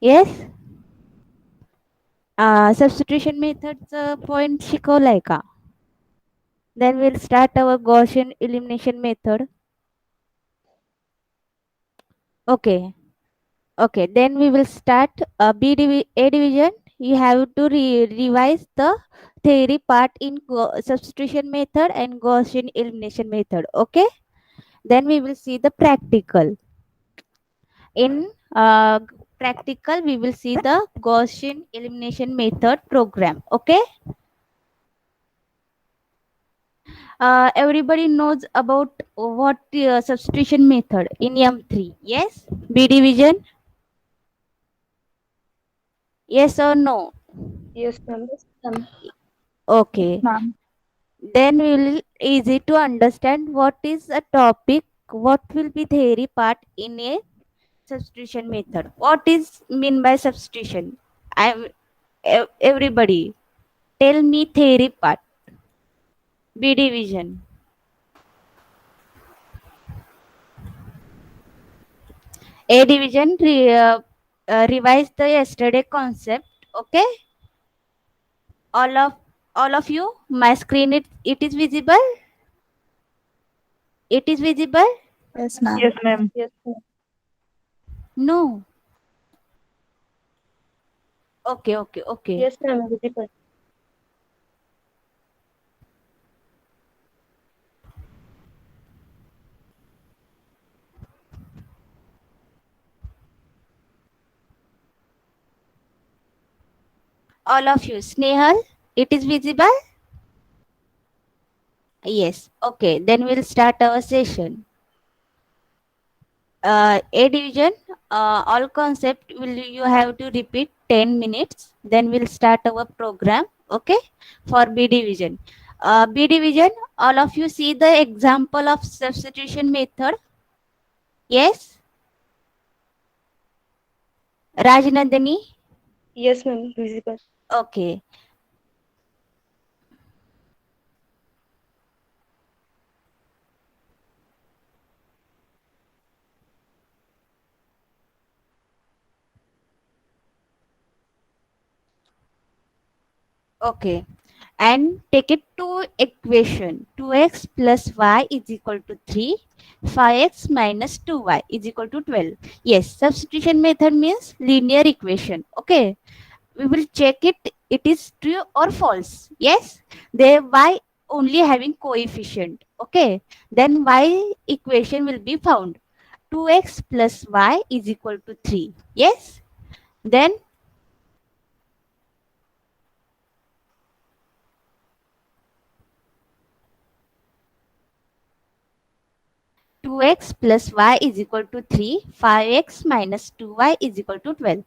Yes. Substitution method's point शिकवलाय का? Then we'll start our Gaussian elimination method. Okay. Okay. Then we will start A division. You have to revise the theory part in substitution method and Gaussian elimination method. Okay. Then we will see the practical. In practical, we will see the Gaussian elimination method program. Okay. Everybody knows about what substitution method in M3. Yes. B division. Yes or no? Yes, ma'am. Okay. Ma'am. Then we will easy to understand what is a topic, what will be theory part in a substitution method. What is mean by substitution? I'm everybody tell me theory part. B division. A division revise the yesterday concept. Okay, all of you. My screen it is visible. It is visible. Yes, ma'am. Yes, ma'am. Yes, ma'am. No. Okay, okay, okay. Yes, ma'am. Visible. All of you. Snehal, it is visible. Yes. Okay. Then we'll start our session. A division. All concept will you have to repeat 10 minutes. Then we'll start our program. Okay. For B division. B division. All of you see the example of substitution method. Yes. Rajnandani. Yes, ma'am. Visible. Okay. Okay. And take it to equation 2x plus y is equal to 3, 5x minus 2y is equal to 12. Yes, substitution method means linear equation. Okay, we will check it is true or false. Yes, they y only having coefficient. Okay, then y equation will be found 2x plus y is equal to 3. Yes, then 2x plus y is equal to 3, 5x minus 2y is equal to 12.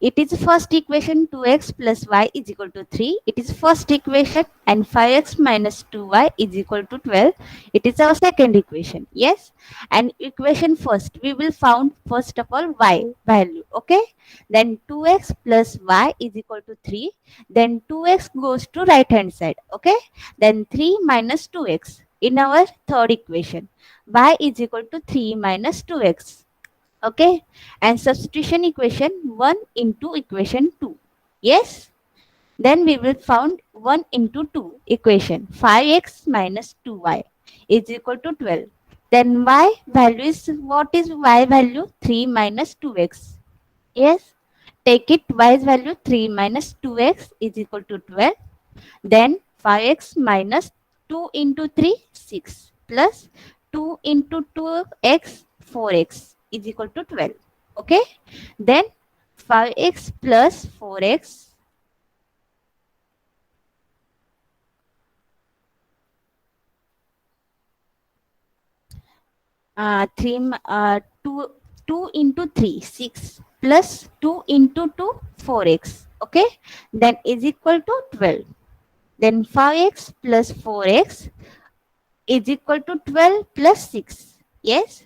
It is first equation 2x plus y is equal to 3. It is first equation and 5x minus 2y is equal to 12. It is our second equation. Yes. And equation first, we will found first of all y value. Okay. Then 2x plus y is equal to 3. Then 2x goes to right hand side. Okay. Then 3 minus 2x in our third equation y is equal to 3 minus 2x. Okay. And substitution equation 1 into equation 2. Yes. Then we will found 1 into 2 equation 5x minus 2y is equal to 12. Then y value is what is y value? 3 minus 2x. Yes. Take it y's value 3 minus 2x is equal to 12. Then 5x minus 2 into 3, 6 plus 2 into 2x, 4x is equal to 12. Okay. Then 5x plus 4x. 2, 2 into 3, 6 plus 2 into 2, 4x. Okay. Then is equal to 12. Then 5x plus 4x is equal to 12 plus 6. Yes,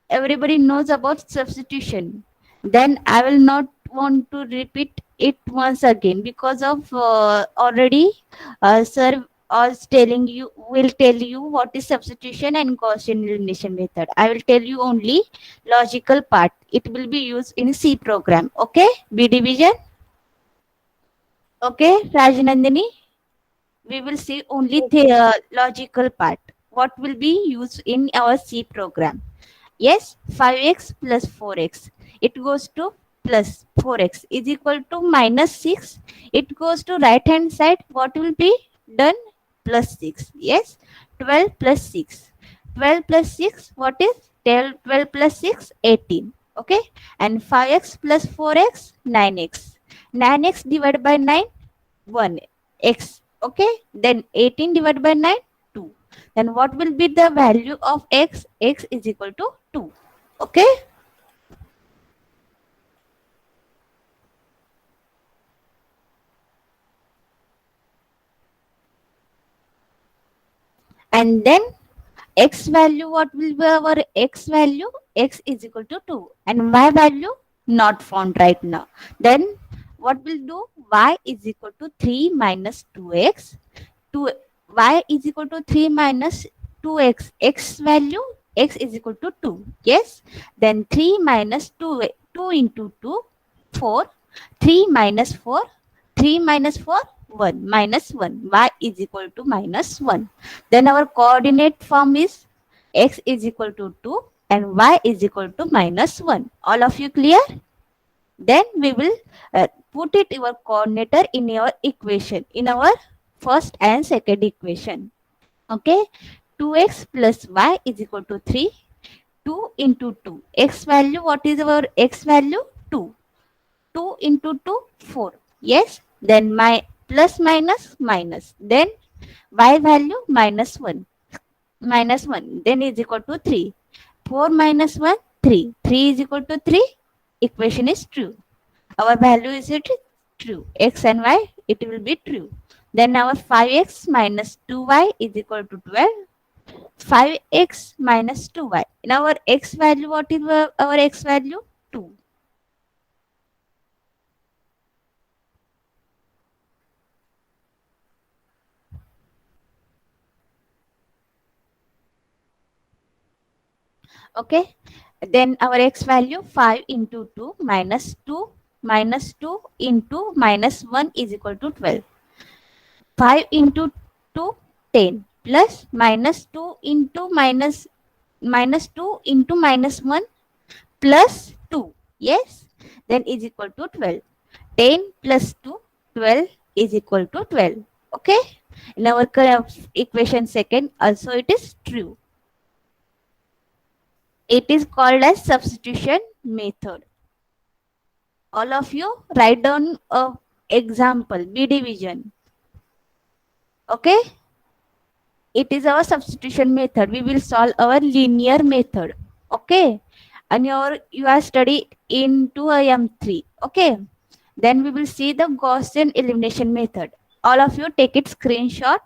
everybody knows about substitution. Then I will not want to repeat it once again because of already sir was telling you, will tell you what is substitution and Gaussian elimination method. I will tell you only logical part. It will be used in C program. Okay, B division. Okay, Rajanandini. We will see only the Okay. logical part. What will be used in our C program? Yes, 5x plus 4x. It goes to plus 4x is equal to minus 6. It goes to right hand side. What will be done? Plus 6. Yes, 12 plus 6. 12 plus 6, what is 12, 12 plus 6? 18. Okay, and 5x plus 4x, 9x. 9x divided by 9, 1 x. Okay, then 18 divided by 9, 2. Then what will be the value of x? X is equal to 2. Okay, and then x value, what will be our x value? X is equal to 2, and y value not found right now. Then what will do? Y is equal to 3 minus 2x. 2 y is equal to 3 minus 2x. X value, x is equal to 2. Yes, then 3 minus 2, 2 into 2, 4. 3 minus 4, 3 minus 4, 1, minus 1. Y is equal to minus 1. Then our coordinate form is x is equal to 2 and y is equal to minus 1. All of you clear? Then we will put it your coordinator in your equation, in our first and second equation. Okay, 2x plus y is equal to 3. 2 into 2, x value, what is our x value? 2. 2 into 2, 4. Yes, then my plus minus minus, then y value minus 1. Minus 1, then is equal to 3. 4 minus 1, 3. 3 is equal to 3. Equation is true. Our value is it true. X and y, it will be true. Then our 5x minus 2y is equal to 12. 5x minus 2y. In our x value, what is our x value? 2. Okay. Then our x value 5 into 2 minus 2 minus 2 into minus 1 is equal to 12. 5 into 2, 10 plus minus 2 into minus 2 into minus 1 plus 2. Yes, then is equal to 12. 10 plus 2, 12 is equal to 12. Okay, in our equation second also it is true. It is called as substitution method. All of you write down a example, B division. Okay, it is our substitution method. We will solve our linear method. Okay, and you are study in 2IM3. Okay, then we will see the Gaussian elimination method. All of you take it screenshot.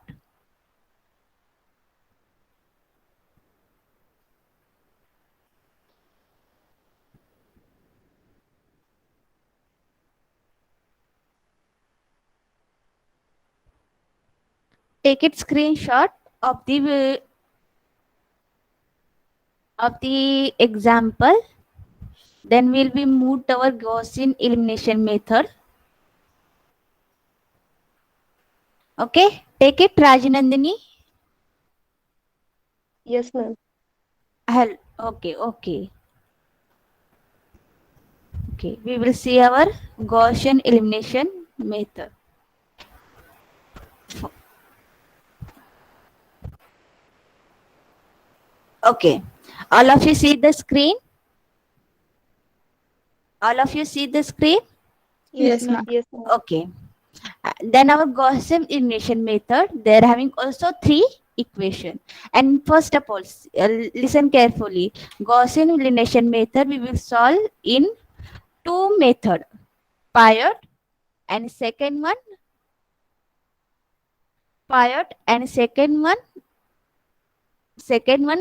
Take it screenshot of the example. Then we'll be moved our Gaussian elimination method. Okay, take it, Rajanandini. Yes, ma'am. Hell, okay, okay. Okay, we will see our Gaussian elimination method. Okay, all of you see the screen? All of you see the screen? Yes, ma'am. Yes, ma'am. Okay. Then our Gaussian elimination method, they're having also three equation. And first of all, listen carefully. Gaussian elimination method we will solve in two method, Piot and second one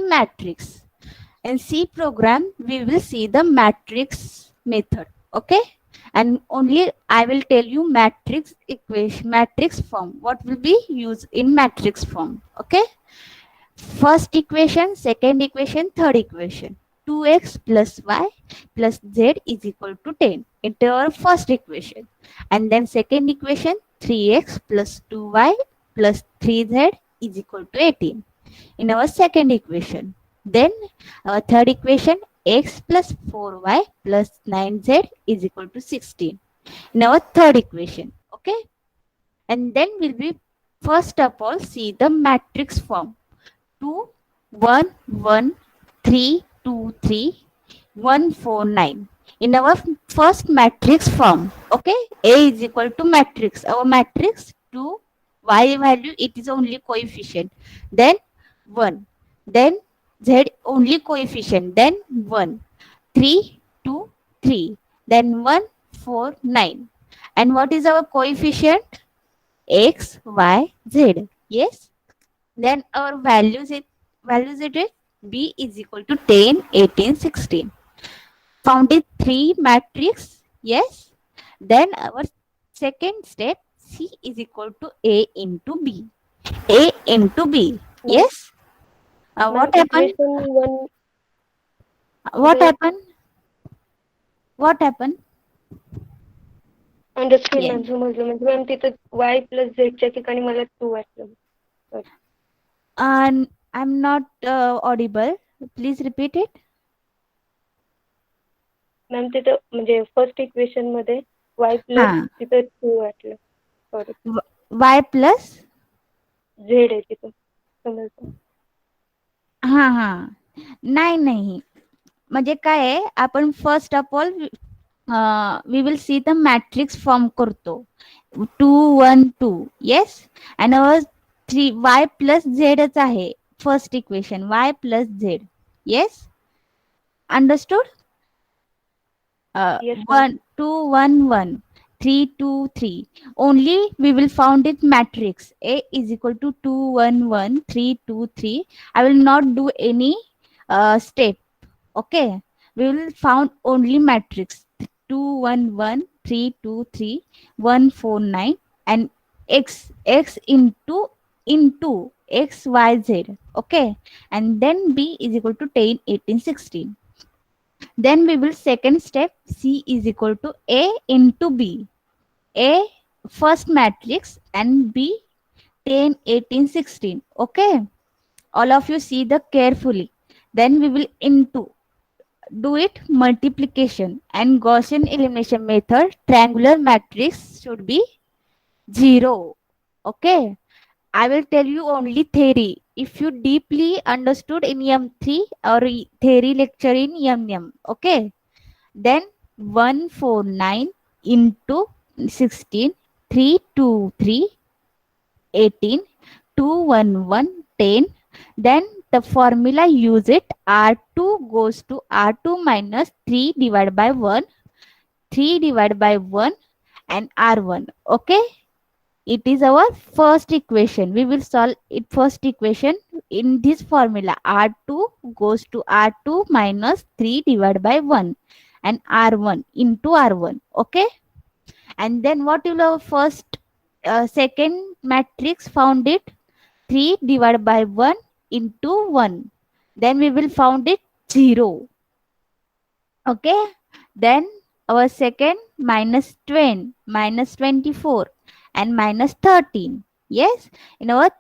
matrix. In C program we will see the matrix method. Okay, and only I will tell you matrix equation, matrix form. What will be used in matrix form? Okay. First equation, second equation, third equation. 2x plus y plus z is equal to 10 into our first equation. And then second equation, 3x plus 2y plus 3z is equal to 18 in our second equation. Then our third equation, x plus 4y plus 9z is equal to 16 in our third equation. Okay. And then we'll be first of all see the matrix form. 2 1 1 3 2 3 1 4 9 in our first matrix form. Okay, A is equal to matrix, our matrix 2, y value it is only coefficient, then 1, then z only coefficient, then 1 3 2 3, then 1 4 9. And what is our coefficient? X y z. Yes, then our values it is B is equal to 10, 18, 16. Found it three matrix. Yes. Then our second step, C is equal to A into B. A into B. Ma'am, Yes. ma'am, What happened? equation one, What the happened? What happened? Understood Yeah. Ma'am, समजलं. म्हणजे ma'am तिथं y plus झेडच्या ठिकाणी मला 2 वाटलं. Sorry. I'm not audible. Please repeat it. Ma'am तिथं म्हणजे first equation मध्ये y plus Ha. तिथं 2 वाटलं. सॉरी. Y plus. झेड आहे तिथं. समजलं. हा हा. नाही नाही. म्हणजे काय आहे, आपण first of all we will see the matrix form करतो. 2 1 2. Yes. And our 3 y plus झेडच आहे first equation, y plus z. Yes, understood. Yes ma'am. 1 2 1 1 3 2 3. Only we will found it matrix A is equal to 2 1 1 3 2 3. I will not do any step. Okay, we will found only matrix 2 1 1 3 2 3 1 4 9 and x into x y z. Okay, and then B is equal to 10 18 16. Then we will second step, C is equal to A into B. A first matrix and B 10 18 16. Okay, all of you see the carefully. Then we will into do it multiplication and Gaussian elimination method. Triangular matrix should be 0. Okay, I will tell you only theory. If you deeply understood in M3 or theory lecture in MM, okay, then 149 into 16, 323, 18, 211, 10. Then the formula use it, R2 goes to R2 minus 3 divided by 1, 3 divided by 1 and R1. Okay, it is our first equation. We will solve it first equation in this formula. R2 goes to R2 minus 3 divided by 1 and R1 into R1. Okay, and then what will our first second matrix found it? 3 divided by 1 into 1. Then we will found it 0. Okay, then our second minus 20 minus 24 and minus 13. Yes, in our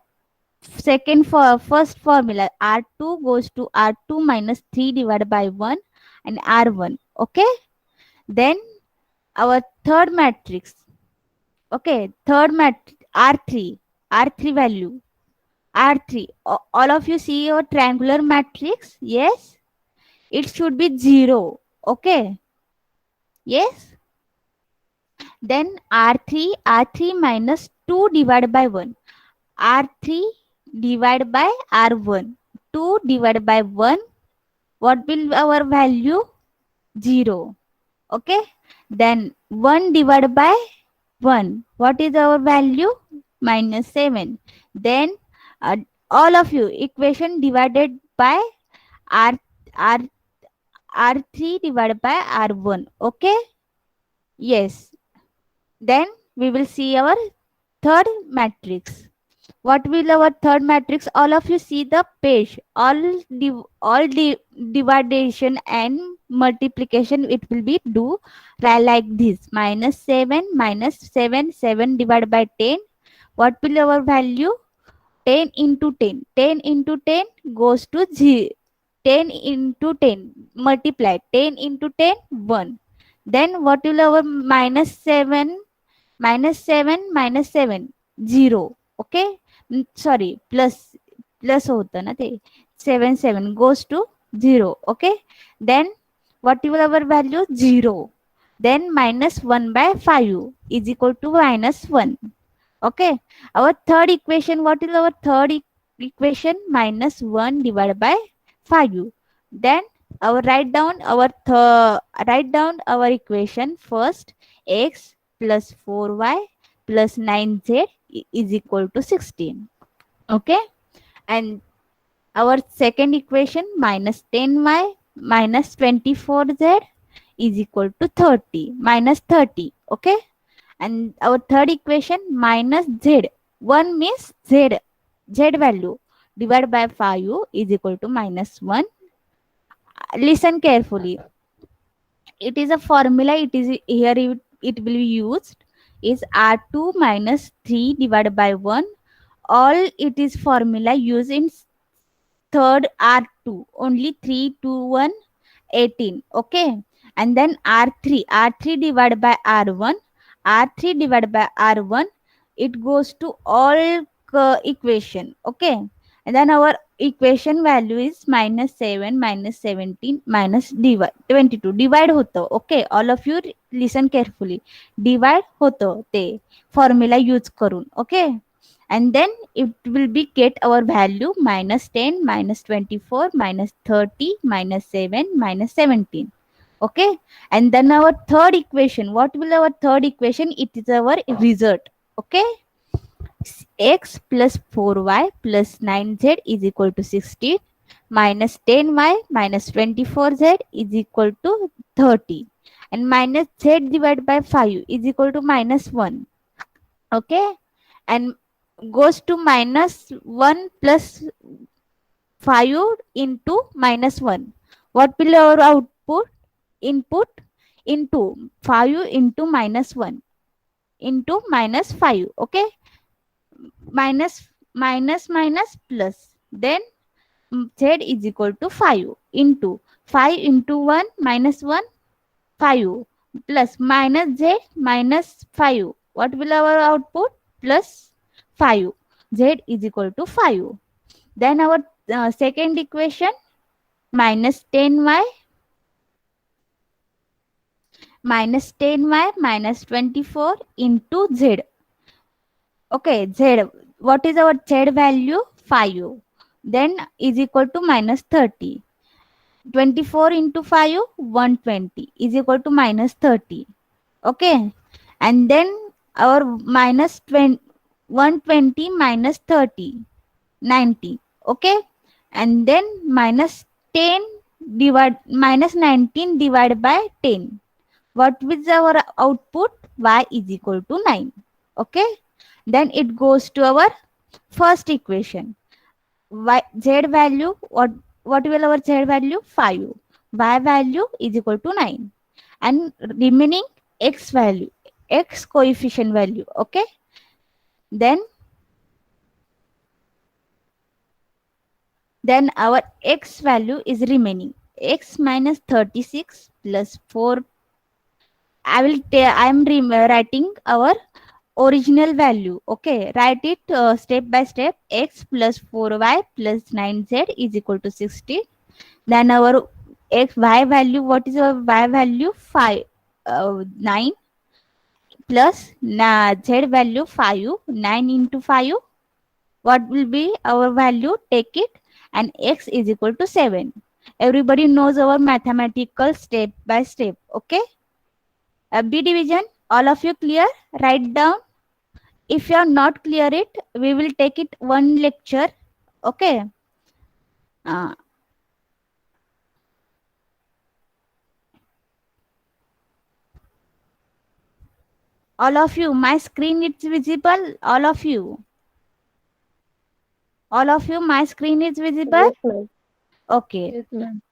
second for first formula, R2 goes to R2 minus 3 divided by 1 and R1. Okay, then our third matrix. Okay, third matrix, R3 value, R3. All of you see your triangular matrix? Yes, it should be 0. Okay, yes. Then R3 minus 2 divided by 1. R3 divided by R1. 2 divided by 1. What will our value? 0. Okay. Then 1 divided by 1. What is our value? Minus 7. Then uh, all of you equation divided by R R R3 divided by R1. Okay. Yes. Then we will see our third matrix. What will our third matrix? All of you see the page. All division and multiplication it will be do like this. Minus 7 minus 7 7 divided by 10. What will our value? 10 into 10. 10 into 10 goes to 0. 10 into 10 multiply 10 into 10 1. Then what will our minus 7 minus 7 minus 7 0. Okay. Sorry, plus होतं ना ते 7 7 goes to 0. Okay. Then what will our value? 0. Then minus 1 by 5 is equal to minus 1. Okay. Our third equation, what is our third equation? Minus 1 divided by 5. Then write down our equation first. X plus 4y plus 9z is equal to 16. Okay. And our second equation, minus 10y minus 24z is equal to 30. Minus 30. Okay. And our third equation, minus z. 1 means z value divided by 5 is equal to minus 1. Listen carefully. It is a formula. It is here. It will be used is r2 minus 3 divided by 1. All it is formula used in third r2. Only 3 2 1 18. Okay. And then r3 divided by r1. R3 divided by r1, it goes to all equation. Okay. And then our equation value is minus 7 minus 17 minus 22 divide होतं. Okay. All of you listen carefully. Divide होतं ते formula use करून. Okay. And then it will be get our value minus 10 minus 24 minus 30 minus 7 minus 17. Okay. And then our third equation, what will our third equation? It is our result. Okay. X plus 4y plus 9z is equal to 16 minus 10y minus 24z is equal to 30 and minus z divided by 5 is equal to minus 1. Okay. And goes to minus 1 plus 5 into minus 1. What will our output? Input into 5 into minus 1 into minus 5. Okay. Minus plus. Then z is equal to 5 into 5 into 1 minus 1 5 plus minus z minus 5. What will our output? Plus 5. Z is equal to 5. Then our second equation, minus 10y minus 24 into z. Okay, z. What is our z value? 5. Then is equal to minus 30. 24 into 5, 120 is equal to minus 30. Okay. And then our minus 20, 120 minus 30, 90. Okay. And then minus 10 minus 19 divided by 10. What is our output? Y is equal to 9. Okay. Then it goes to our first equation. Z value, what will our z value? 5. Y value is equal to 9. And remaining x value, x coefficient value. Okay. Then our x value is remaining. X minus 36 plus 4. I am writing our original value. Okay, write it step by step. X plus 4y plus 9z is equal to 60. Then our y value, what is our y value? 5 9 plus z value 5. 9 into 5, what will be our value? Take it, and x is equal to 7. Everybody knows our mathematical step by step. Okay. B division, all of you clear? Write down. If you are not clear it, we will take it one lecture. Okay. uh, All of you, my screen is visible. All of you, my screen is visible. Yes, ma'am. Okay. Yes, ma'am.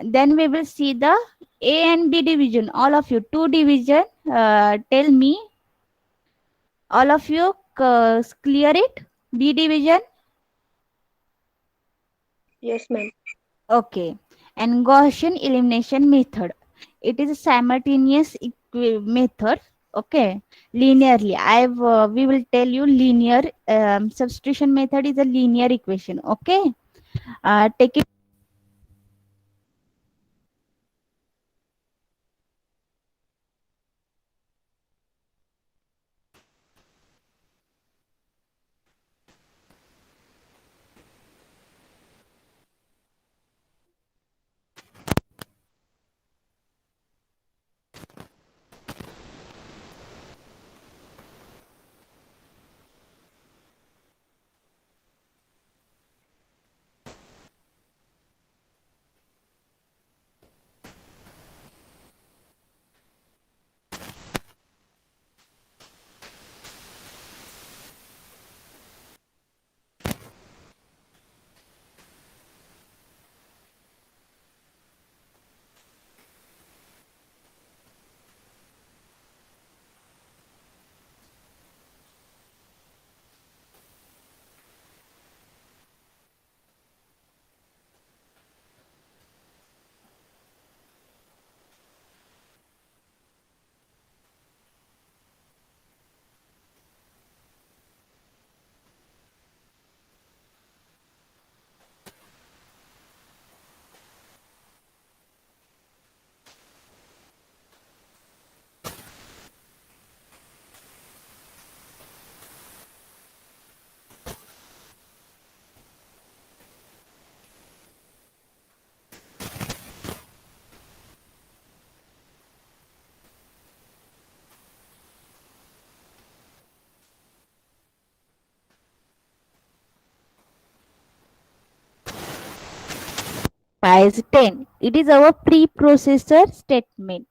Then we will see the A and B division. All of you, two division. Tell me. All of you, clear it. B division. Yes, ma'am. Okay. And Gaussian elimination method. It is a simultaneous method. Okay. Linearly. We will tell you linear substitution method is a linear equation. Okay. Take it. Size 10. It is our preprocessor statement.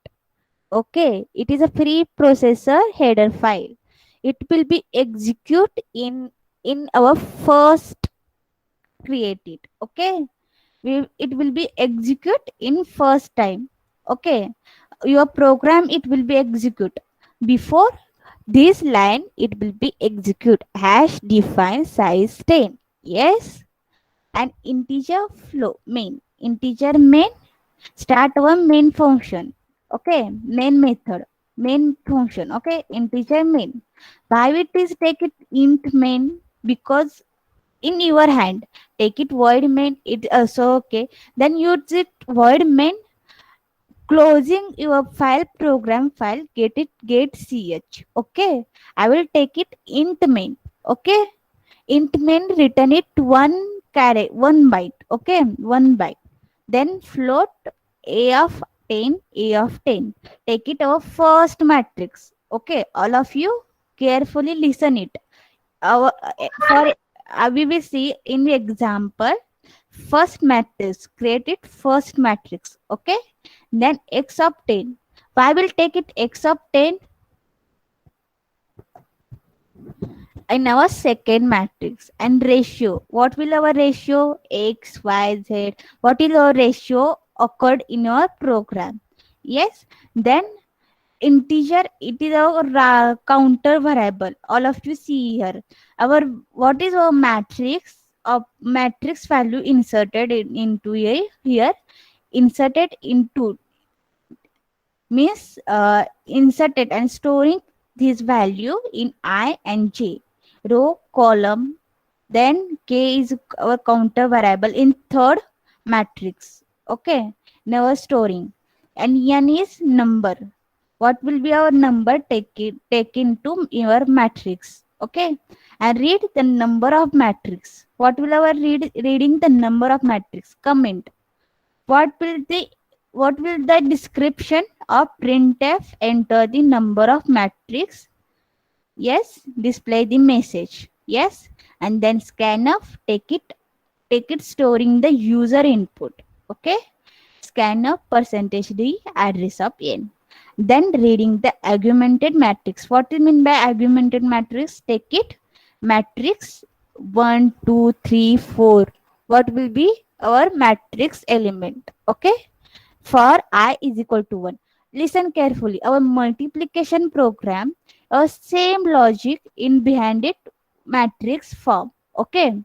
Okay, it is a preprocessor header file. It will be execute in our first created. Okay, it will be execute in first time. Okay, your program it will be execute before this line. It will be execute hash define size 10. Yes, and integer flow main start our main function. Okay, main method, main function. Okay, integer main. Why it is take it int main? Because in your hand, take it void main, it also okay. Then use it void main, closing your file, program file, get ch. Okay, I will take it int main. Okay, int main, return it one one byte. Okay, one byte. Then float a of 10, a of 10. Take it our first matrix. Okay, all of you carefully listen it. Our for we will see in the example. First matrix, create it first matrix. Okay, then x of 10. I will take it x of 10 in our second matrix. And ratio, what will our ratio? X, y, z. What is our ratio occurred in your program? Yes. Then integer, it is our counter variable. All of you see here our, what is our matrix of matrix value inserted into a here, inserted into means inserted and storing this value in I and j row column. Then k is our counter variable in third matrix. Okay, now storing. And n is number. What will be our number? Take into your matrix. Okay, and read the number of matrix. What will our reading the number of matrix? Comment. What will the description of printf? Enter the number of matrix. Yes, display the message. Yes, and then scanf, take it storing the user input. Okay, scanf percentage d address of n. Then reading the augmented matrix. What do you mean by augmented matrix? Take it. Matrix 1, 2, 3, 4. What will be our matrix element? Okay. For I is equal to 1. Listen carefully. Our multiplication program, our same logic in behind it matrix form. Okay.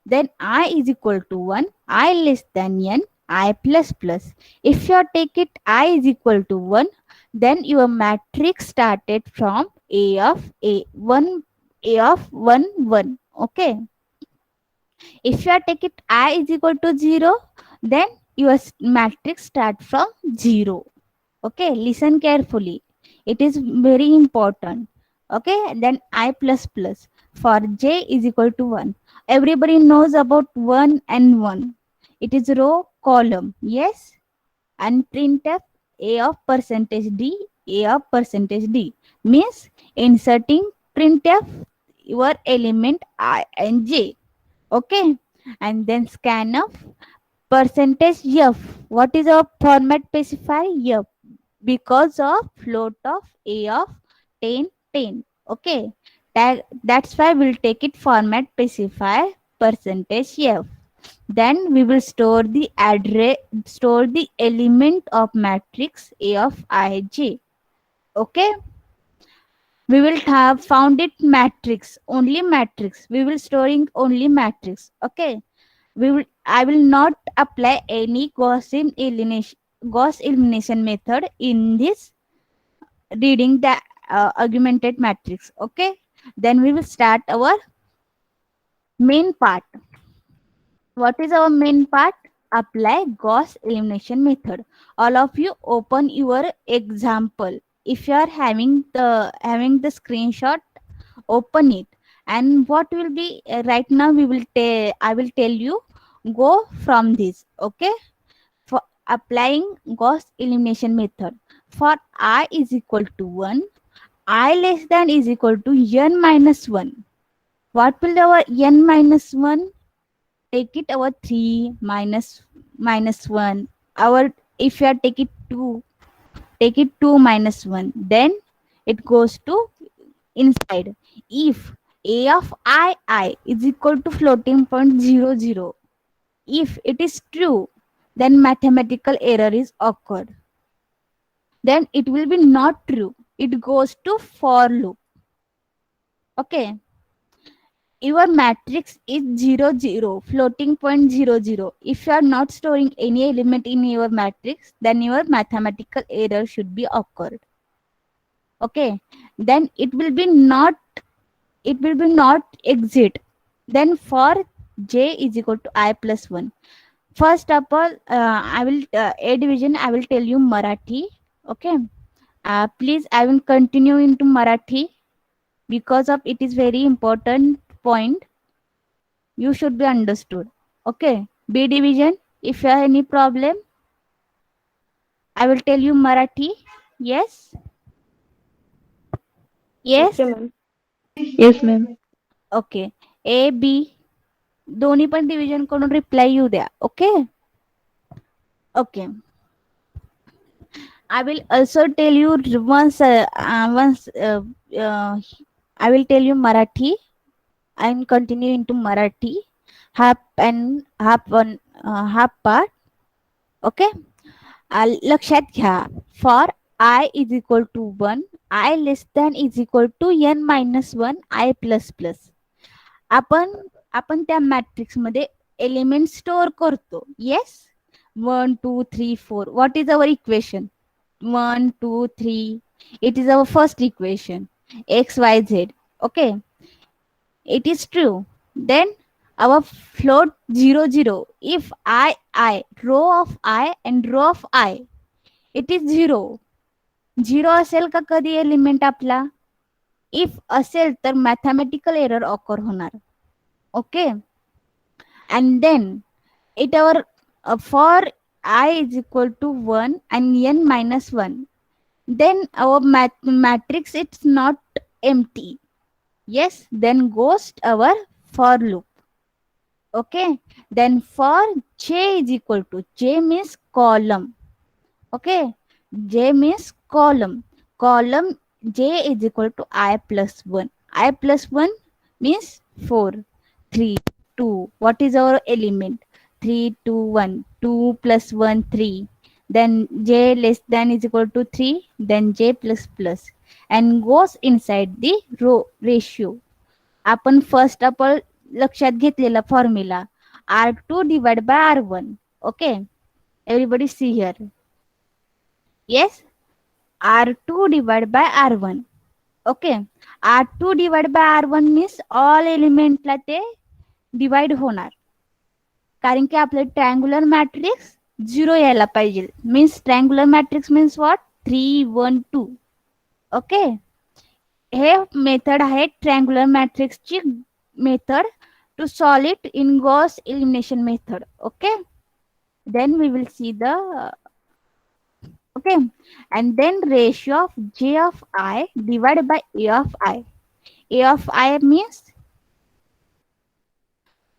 Then I is equal to 1, I less than n, I plus plus. If you take it I is equal to 1, then your matrix started from A of A, 1, A of 1, 1. Okay. If you take it I is equal to 0, then your matrix start from 0. Okay, listen carefully. It is very important. Okay, then I plus plus for j is equal to 1. Everybody knows about 1 and 1. It is row column. Yes, and printf a of percentage d, a of percentage d means inserting printf your element I and j. Okay, and then scanf percentage f. What is our format specifier? F, because of float of a of 10 10. Okay, that's why we'll take it format specifier percentage f. Then we will store the address, store the element of matrix a of ij. Okay, we will have found it matrix, only matrix, we will storing only matrix. Okay, we will, I will not apply any Gauss elimination method in this reading the augmented matrix. Okay, then we will start our main part. What is our main part? Apply Gauss elimination method. All of you open your example. If you are having the screenshot, open it. And what will be right now, we will I will tell you, go from this. Okay, for applying Gauss elimination method, for I is equal to 1, I less than is equal to n minus 1. What will our n minus 1? Take it our 3 minus 1. Our, if you are take it 2, take it 2 minus 1. Then it goes to inside. If a of I is equal to floating point 0 0, if it is true, then mathematical error is occurred. Then it will be not true. It goes to for loop. Okay, your matrix is 0 0, floating point 0 0. If you are not storing any element in your matrix, then your mathematical error should be occurred. Okay, then it will be not exit. Then for j is equal to I plus 1. First of all, I will a division, I will tell you Marathi. Okay, please, I will continue into Marathi because of it is very important point, you should be understood. Okay, B division, if you have any problem, I will tell you Marathi. Yes, Okay, yes. ma'am. Yes, ma'am. Okay, A B दोन्ही पण division करून reply येऊ द्या. Okay, okay. I will also tell you once I will tell you Marathi and continue into Marathi half and half part. Okay, लक्षात घ्या. For I is equal to 1, I less than is equal to n minus 1, I plus plus. आपण आपण त्या matrix मध्ये element store करतो. Yes, 1 2 3 4. What is our equation? 1 2 3. It is our first equation, x y z. Okay, it is true. Then our float 0 0. If I row of I and row of I, it is 0. 0 असेल का कधी element आपला? If असेल तर mathematical error occur होणार. Okay, and then it our for I is equal to 1 and n minus 1, then our matrix it's not empty. Yes, then goes our for loop. Okay, then for j is equal to, j means column. Okay, J means column. Column J is equal to I plus 1. I plus 1 means 4, 3, 2. What is our element? 3, 2, 1. 2 plus 1, 3. Then J less than is equal to 3. Then J plus plus. And goes inside the row ratio. आपण first आपण लक्षात घेतलेला formula R2 divided by R1. Okay. Everybody see here. Yes. R2 divided by R1. Okay. R2 divided by R1 means all एलिमेंटला ते divide होणार, कारण की आपले ट्रायंगुलर मॅट्रिक्स 0 यायला पाहिजे. Means triangular matrix means what? 3, 1, 2. Okay. हे मेथड आहे ट्रायंगुलर मॅट्रिक्सची method to solve it in Gauss elimination method. Okay. Then we will see the okay, and then ratio of J of I divided by A of I. A of I means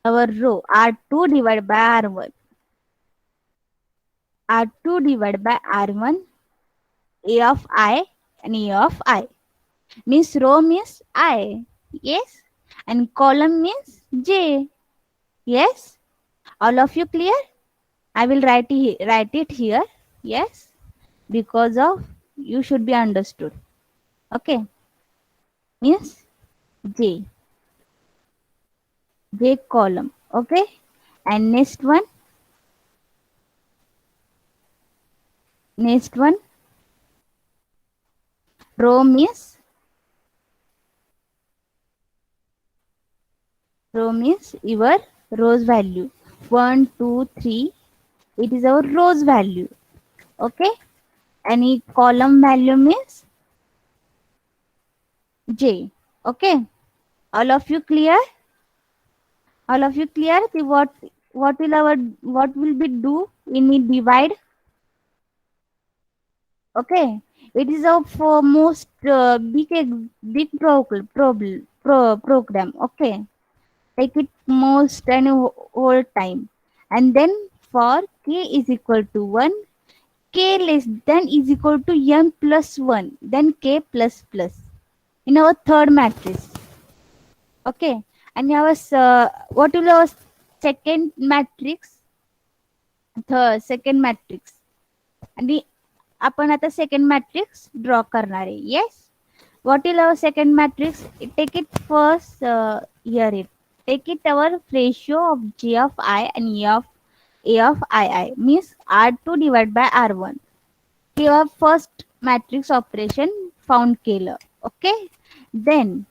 our row R2 divided by R1. R2 divided by R1, A of I and A of I. Means row means I. Yes. And column means J. Yes. All of you clear? I will write it here. Yes. Because of you should be understood. Okay. Means J. J column. Okay. And next one. Row means your rows value. 1, 2, 3. It is our rows value. Okay. Any column value means J. Okay. All of you clear? All of you clear? See what will be do in the divide? Okay. It is a for most big program. Okay. Take it most and whole time. And then for k is equal to 1, k less than is equal to m plus 1, then k plus plus in our third matrix. Okay. And our what will our second matrix? Second matrix. आणि आपण आता second matrix draw करणार आहे. Yes. What is our second matrix? Take it first here it. Take it our ratio of J of I and A of I means R2 divided by R1. किंवा first matrix operation found केलं. Okay. Then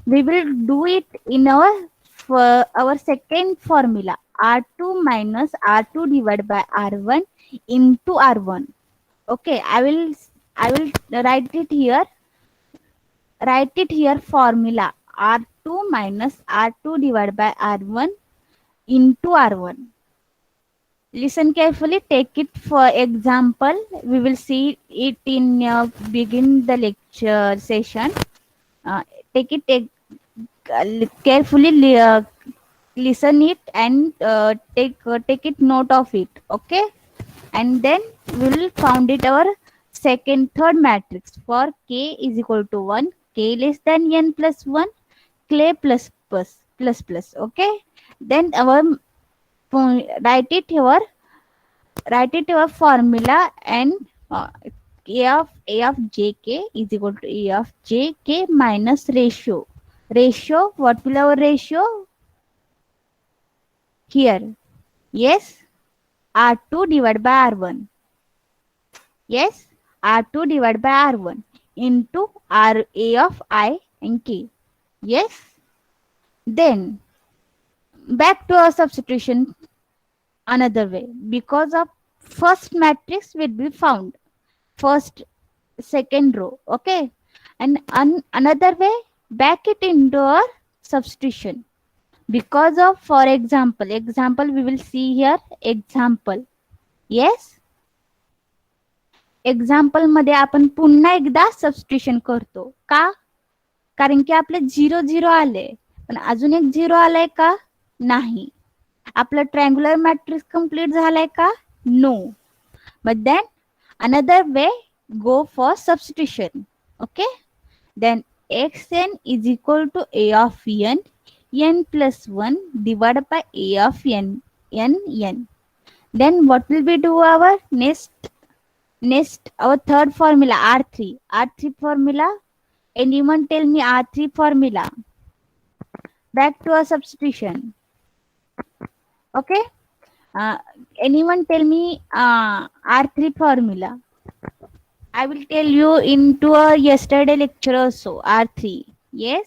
we will do it in our second formula, R2 minus R2 divided by R1 into R1. Okay, I will write it here. Write it here formula R2 minus R2 divided by R1 into R1. Listen carefully. Take it for example. We will see it in begin the lecture session. Take it carefully. Listen it and take it note of it. Okay. And then we will found it our third matrix for k is equal to 1, k less than n plus 1, k plus plus. Okay. Then our write it your formula and a of jk is equal to a of jk minus ratio. What will our ratio here? Yes. R2 divided by R1. Yes, R2 divided by R1 into R A of I and K. Yes. Then back to our substitution another way, because of first matrix will be found first second row. Okay. And another way, back it into our substitution. Because of, for example we will see here example. Yes. Example मध्ये आपण पुन्हा एकदा substitution करतो. का? कारण की आपले 0 0 आले, पण अजून एक 0 आलाय का? नाही. आपलं ट्रायंगुलर मॅट्रिक्स कंप्लीट झालाय का? No. But then Another way, go for substitution. Okay, then xn is equal to a of n plus 1 divided by a of n. Then what will we do? Our next our third formula, r3 formula. Anyone tell me r3 formula? Back to a substitution. Okay, uh, anyone tell me r3 formula? I will tell you into a yesterday lecture also. R3. Yes?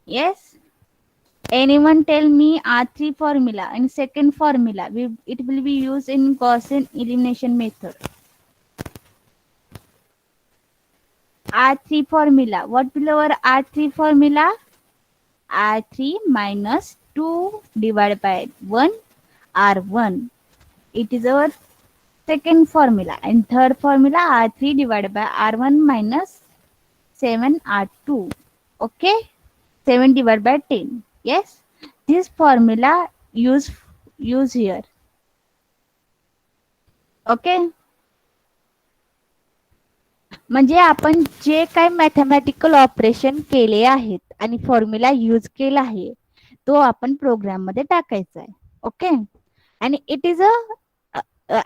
Yes? Anyone tell me R3 formula and second formula. It will be used in Gaussian elimination method. R3 formula. What will our R3 formula? R3 minus 2 divided by 1 R1. It is our second formula. And third formula R3 divided by R1 minus 7 R2. Okay? 7 divided by 10. Yes, this formula use here. Okay, म्हणजे आपण जे काही mathematical operation केले आहेत आणि formula use केला आहे तो आपण प्रोग्राम मध्ये टाकायचा आहे. ओके, आणि इट इज अ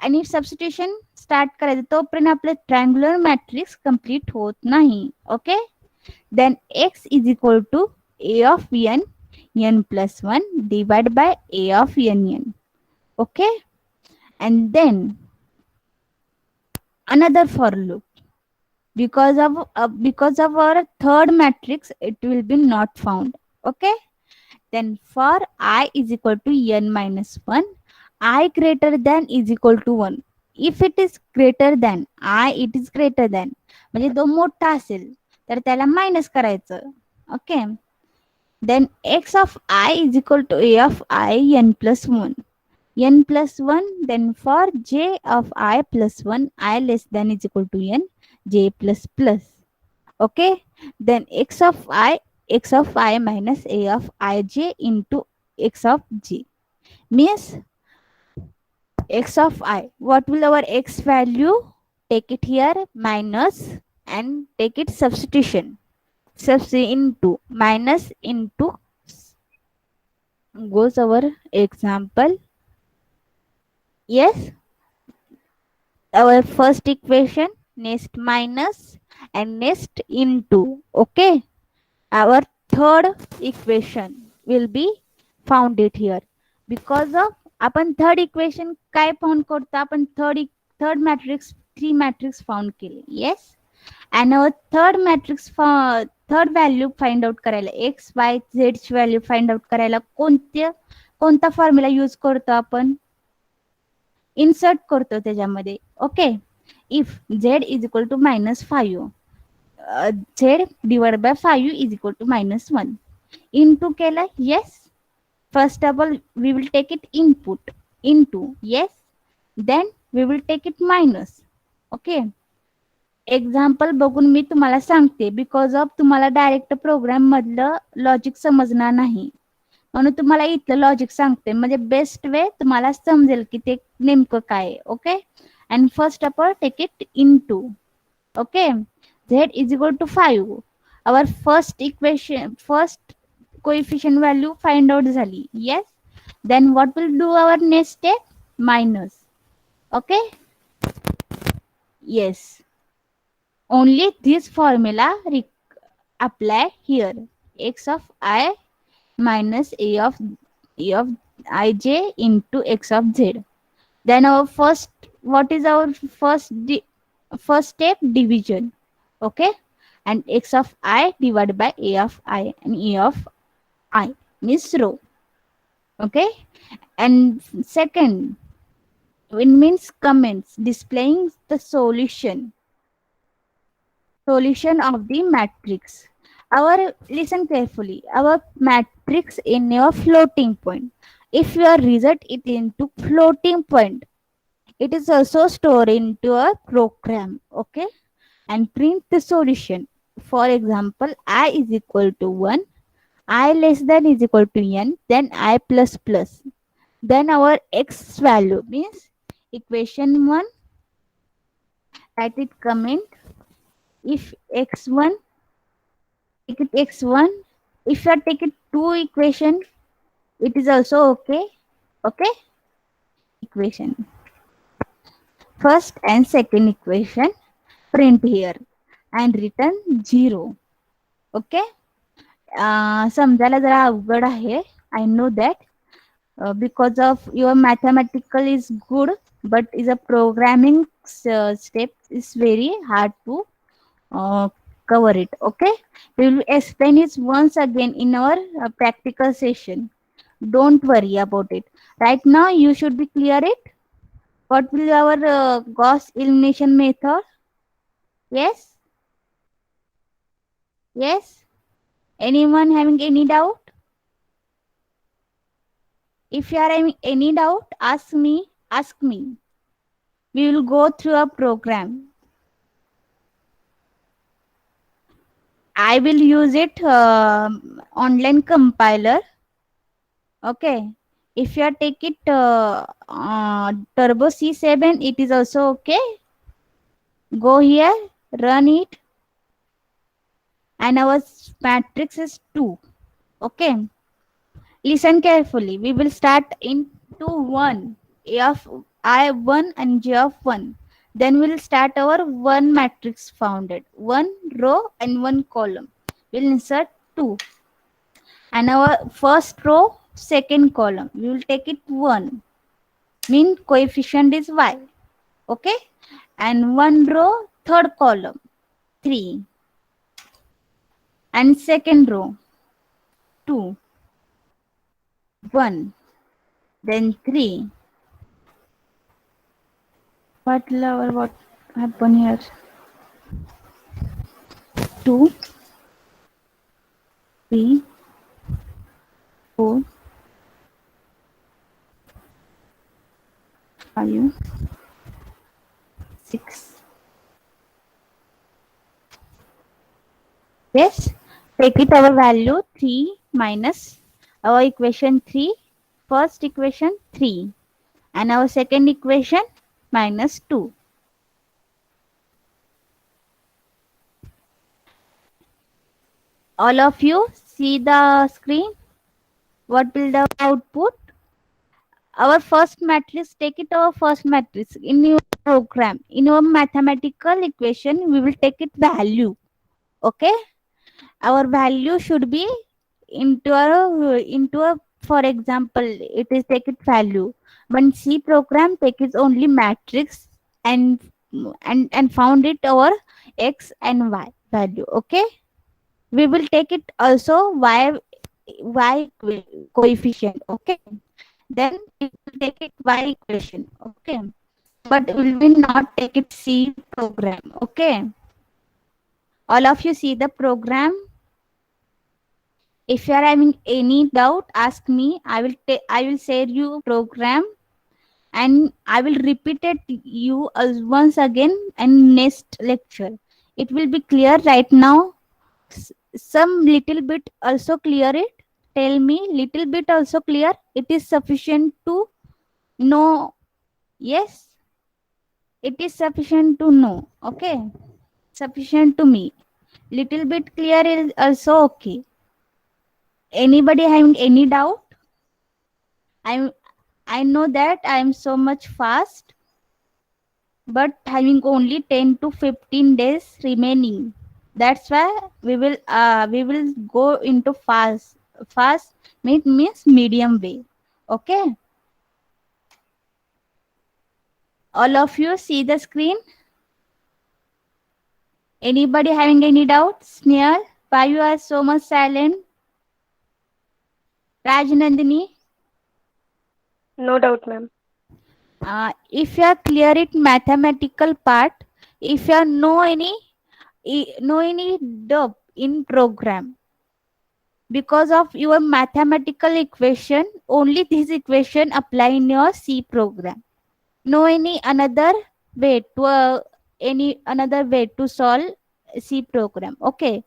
आणि सबस्टिट्यूशन स्टार्ट करायचं तोपर्यंत आपलं ट्रायंग्युलर मॅट्रिक्स कंप्लीट होत नाही. Okay, then x is equal to a of n plus 1 divided by a of n. Okay, and then another for loop, because of our third matrix it will be not found. Okay, then for I is equal to n minus 1, I greater than is equal to 1. If it is greater than I, it is greater than म्हणजे तो मोठा असेल तर त्याला minus करायचं. Okay, then x of I is equal to a of I n plus 1. N plus 1, then for j of I plus 1, I less than is equal to n, j plus plus. Okay, then x of I minus a of ij into x of j means x of I. What will our x value? Take it here minus and take it substitution. Into minus into goes our example. Yes, our first equation, next minus and next into. Okay, our third equation will be found it here because of आपण third equation काय found करतो? आपण third matrix 3 matrix found केले. Yes, and our third matrix third value find out करायला x y z ची value find out करायला कोणता formula use करतो? आपण इन्सर्ट करतो त्याच्यामध्ये. Okay, if z is equal to -5, z divide by 5 is equal to -1 into केलं. Yes, first of all we will take it input into. Yes, then we will take it minus. Okay, example बघून मी तुम्हाला सांगते because of तुम्हाला direct programme मधलं logic समजणार नाही म्हणून तुम्हाला इथलं लॉजिक सांगते म्हणजे बेस्ट वे तुम्हाला समजेल की ते नेमकं काय आहे. Okay, and first of all take it into. Okay, z is equal to 5. Our first equation, first coefficient value find out झाली. Yes, then what will do our next step? Minus. Okay, yes, only this formula apply here. X of I minus a of ij into x of z. Then our what is our first step? Division. Okay, and x of I divided by a of I, and a of I means row. Okay, and second, it means comments displaying the solution of the matrix. Our listen carefully. Our matrix in a floating point. If your result is into floating point, it is also stored into a program. Okay, and print the solution. For example, I is equal to 1, I less than is equal to n, then I plus plus. Then our x value means equation 1, write it comment. If x1, take it x1. If you are taking two equation, it is also okay. Okay, equation. First and second equation print here and return 0. Okay. समजायला जरा अवघड आहे. I know that. Because of your mathematical is good, but is a programming step is very hard to uh, cover it. Okay, we will explain it once again in our practical session. Don't worry about it. Right now you should be clear it. What will our Gauss elimination method? Yes, yes. Anyone having any doubt? If you are having any doubt, ask me. Ask me. We will go through a program. I will use it online compiler. Okay. If you are take it Turbo C7, it is also okay. Go here, run it, and our matrix is 2. Okay. Listen carefully. We will start into 1. A of I1 and J of 1. Then we'll start our one matrix founded. One row and one column. We'll insert 2. And our first row, second column, we will take it 1. Mean coefficient is y. Okay. And one row, third column, 3. And second row, 2. 1. Then 3. What happened here? 2, 3, 4, 5, 6. Yes, take it our value 3 minus our equation 3, first equation 3, and our second equation minus 2. All of you see the screen. What will the output? Our first matrix, take it our first matrix in your program. In your mathematical equation, we will take it value. Okay. Our value should be into a for example, it is take it value. But C program take its only matrix and found it our x and y value. Okay. We will take it also y coefficient. Okay. Then we will take it y equation. Okay. But we will not take it C program. Okay. All of you see the program. If you are having any doubt, ask me. I will share you program and I will repeat it you once again and next lecture. It will be clear right now. Some little bit also clear it. Tell me little bit also clear. It is sufficient to know. Yes, it is sufficient to know. Okay, sufficient to me. Little bit clear is also okay. Anybody having any doubt? I know that I am so much fast, but having only 10 to 15 days remaining. That's why we will go into fast. Fast means medium way. Okay. All of you see the screen. Anybody having any doubts? Sneha, why you are so much silent? Rajnandini, No doubt, ma'am. if you are clear it mathematical part, if you are know any doubt in program because of your mathematical equation, only this equation apply in your C program. No any another way to any another way to solve C program. Okay.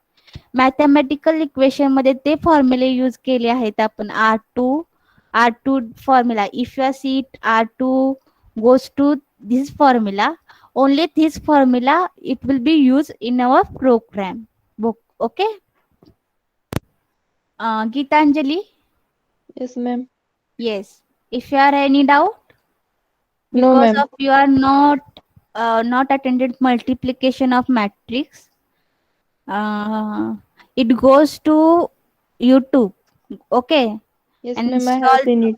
Mathematical equation मध्ये ते फॉर्म्युले use केले आहेत आपण R2 formula if you seat R2 goes to this formula. Only this formula it will be used in our program book. Okay. Gitanjali, Yes, ma'am. yes. If you are any doubt, No, because ma'am. of you are not attended multiplication of matrix, uh, it goes to YouTube. Okay, Yes, and ma'am. I have solve. seen it.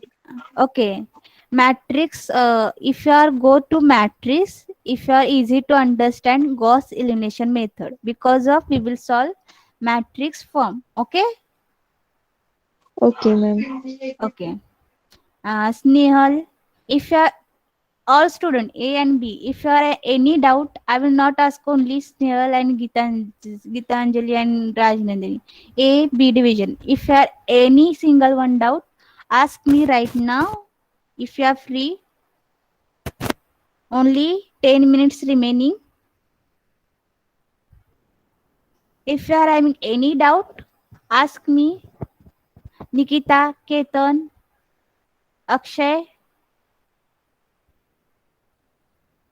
Okay, matrix. If you are go to matrix, if you are easy to understand Gauss elimination method, because of we will solve matrix form. Okay, Okay, ma'am. okay. Snehal, if you are all student A and B, if you are any doubt, I will not ask only Snehal and Gitanjali and Rajnandini. A B division. If you are any single one doubt, ask me right now. If you are free, only 10 minutes remaining. If you are having any doubt, ask me. Nikita, Ketan, Akshay,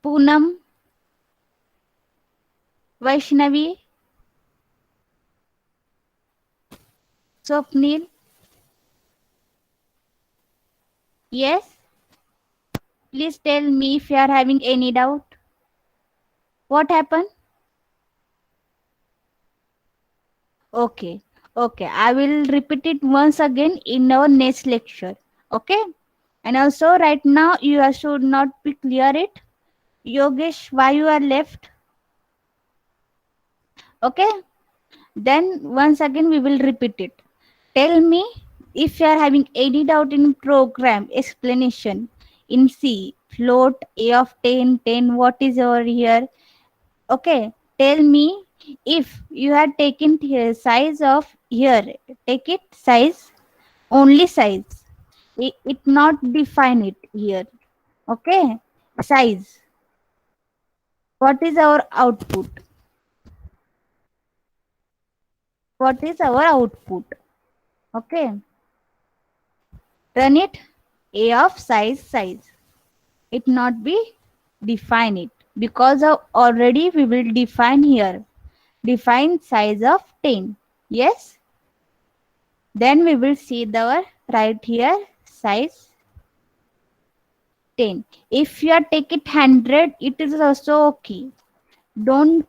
Poonam, Vaishnavi, Swapnil. Yes, please tell me if you are having any doubt. What happened? Okay, okay. I will repeat it once again in our next lecture. Okay, and also right now you should not be clear it. Yogesh, why you are left? Okay, then once again we will repeat it. Tell me if you are having any doubt in program explanation in C, float A of 10, 10. What is over here? Okay, tell me if you had taken the size of here. Take it size, only size. It not define it here. Okay, size. What is our output? What is our output? Okay, run it. A of size. It not be define it because of already we will define here. Define size of 10. Yes, then we will see the right here size 10. If you are take it 100, it is also okay. Don't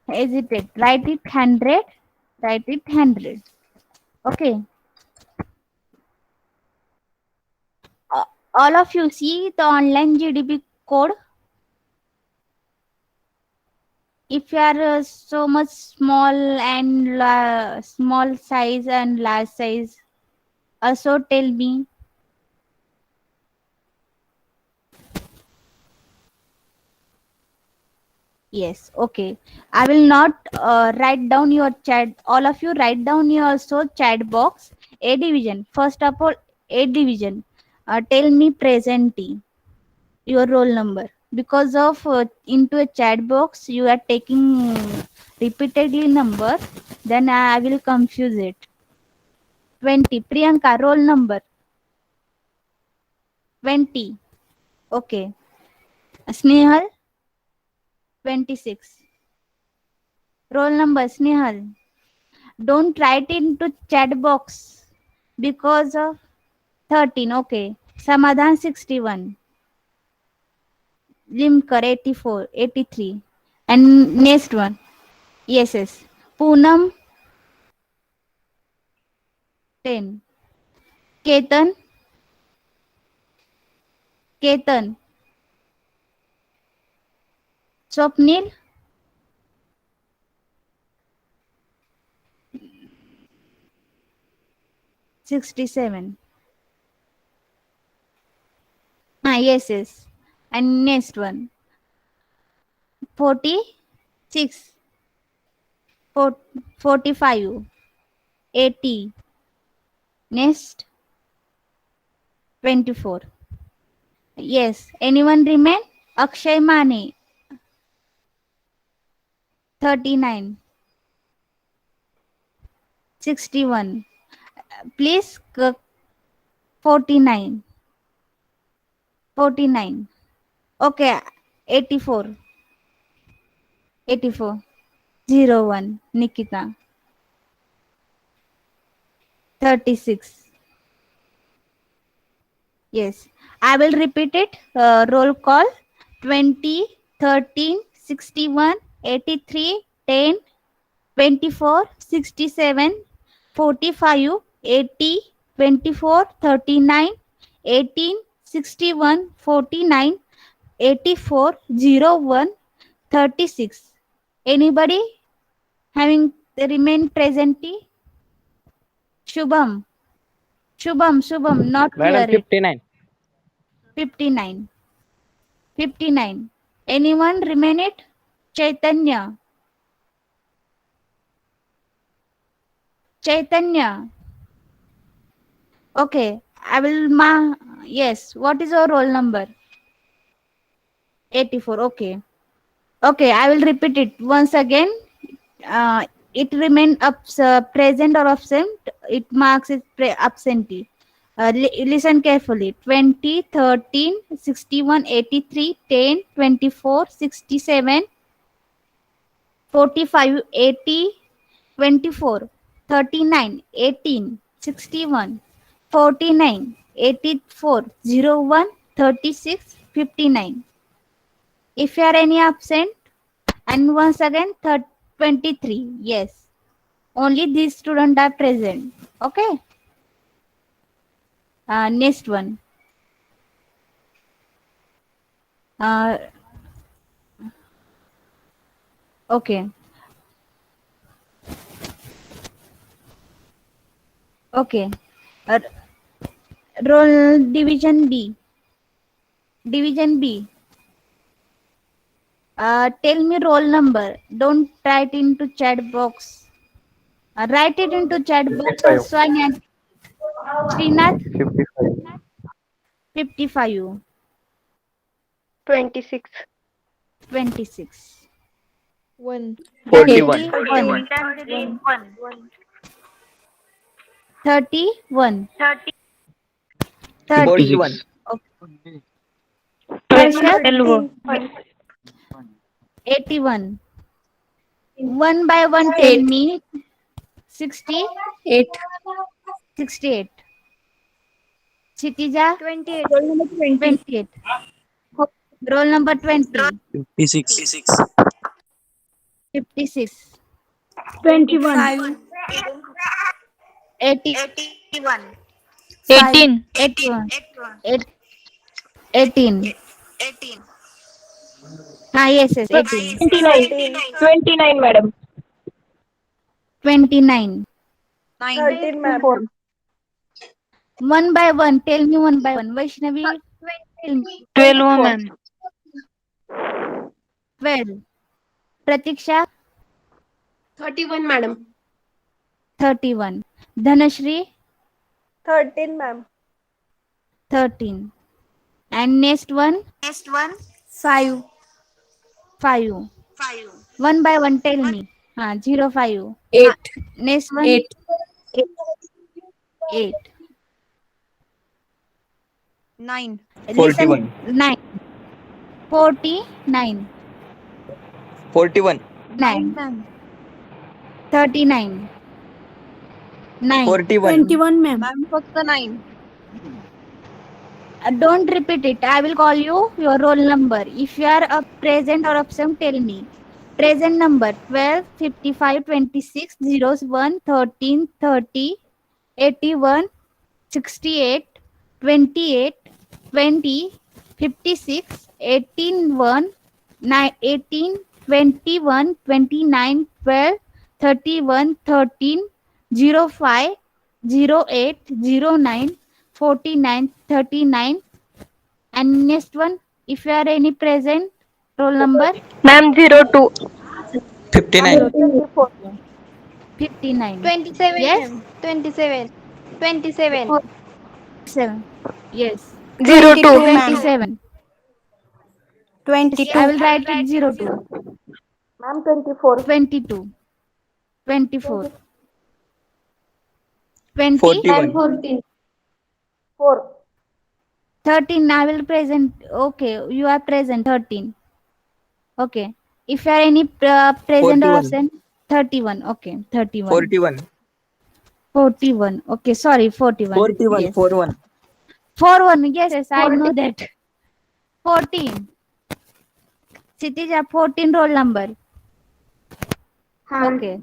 hesitate. Write it 100. Write it 100. Okay. Uh, all of you see the online GDP code. If you are so much small and small size and large size, also tell me. Yes, okay. I will not write down your chat. All of you write down your also chat box. A division. First of all, A division. Tell me presently your roll number. Because of into a chat box you are taking repeatedly number, then I will confuse it. 20. Priyanka roll number 20. Okay. Snehal 26. Roll number Snehal. Don't write into chat box because of 13. Okay. Samadhan 61. Limkar 84, 83. And next one. Yes, yes. Poonam 10. Ketan, Ketan. Swapnil 67. Ah, yes, yes. And next one. 46. 45. 80. Next 24. Yes. Anyone remain? Akshay Mane 39. 61. Please 49. 49. Okay, 84. 84. 01. Nikita. 36. Yes. I will repeat it. Roll call. 20, 13, 61, 83, 10, 24, 67, 45, 80, 24, 39, 18, 61, 49, 84, 01, 36. Anybody having the remain present? Shubham. Shubham, not Madam, clear it. 59. 59. 59. Anyone remain it? Chaitanya. Chaitanya. Okay. I will yes. What is your roll number? 84. Okay. Okay. I will repeat it once again. It remain present or absent. It marks it absentee. Listen carefully. 20, 13, 61, 83, 10, 24, 67, 45, 80, 24, 39, 18, 61, 49, 84, 01, 36, 59. If you are any absent, and once again 23. Yes, only these students are present. Okay. Next one. Uh, okay. Okay. Uh, roll division B. Division B. Tell me roll number. Don't write into chat box. Write it into chat box. 55. Swani and Srinath. 55. 55. 26. 26. 1. 41. 31. 31. 30. 41. Okay. Precious. 81. 81. One by one tell me. 60. 68. Chitija. 28. 28. Roll number 20. 56. 56. 21. 81. 18. 81. 18. Yes, 18. 29. 29, madam. 29. 13, ma'am. One by one. Tell me one by one. Vaishnavi, tell me. 12, ma'am. 12. Pratiksha, 31, madam. 31. Dhanashri, 13, ma'am. 13. And next one, 5. 5. One by one, tell me. 0, 5. 8. Next one, 8. 8. 9. Listen, 41. 9. 49. 41. 9. 39. 9. 41. ma'am. Ma'am, फक्त 9. Don't repeat it. I will call you your roll number. If you are a present or absent, tell me. Present number 12, 55, 26, 01, 13, 30, 81, 68, 28, 20, 56, 18, 1, 9, 18, 21, 29, 12, 31, 13, 05, 08, 09, 49, 39. And next one, if you are any present, roll number Ma'am, 02. 59. 59. 27, Yes? ma'am. 27. 27. 7. Yes. 02, 27. I 22. will write it 02. Ma'am, 24. 22. 24. 20. 41. 14. 4. 13. I will present. Okay, you are present. 13. Okay. If you are any present or 41. absent, 31. Okay, 31. 41. 41. Okay, sorry, 41. 41. Yes. 41. 41. Yes, yes, I know that. 14. Kshitija, 14 roll number. Okay.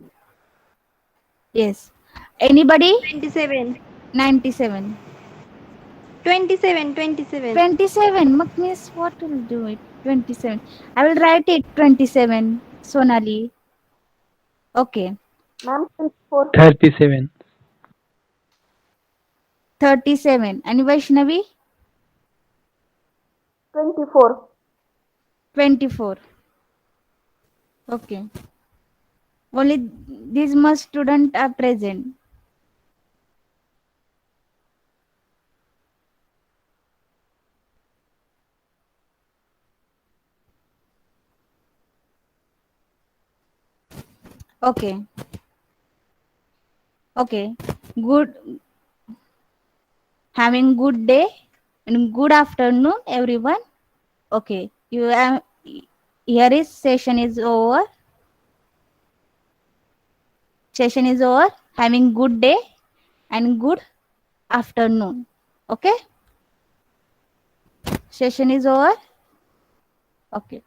Yes. Anybody? 27. 97. 27. 27. 27. Miss, what will do it? 27. I will write it 27. Sonali. Okay. Ma'am, 24. 37. 37. And Vaishnavi? 24. 24. Okay. Only these much students are present. Okay. Okay. Good. Having good day and good afternoon, everyone. Okay. You here is session is over. Session is over. Having good day and good afternoon. Okay. Session is over. Okay.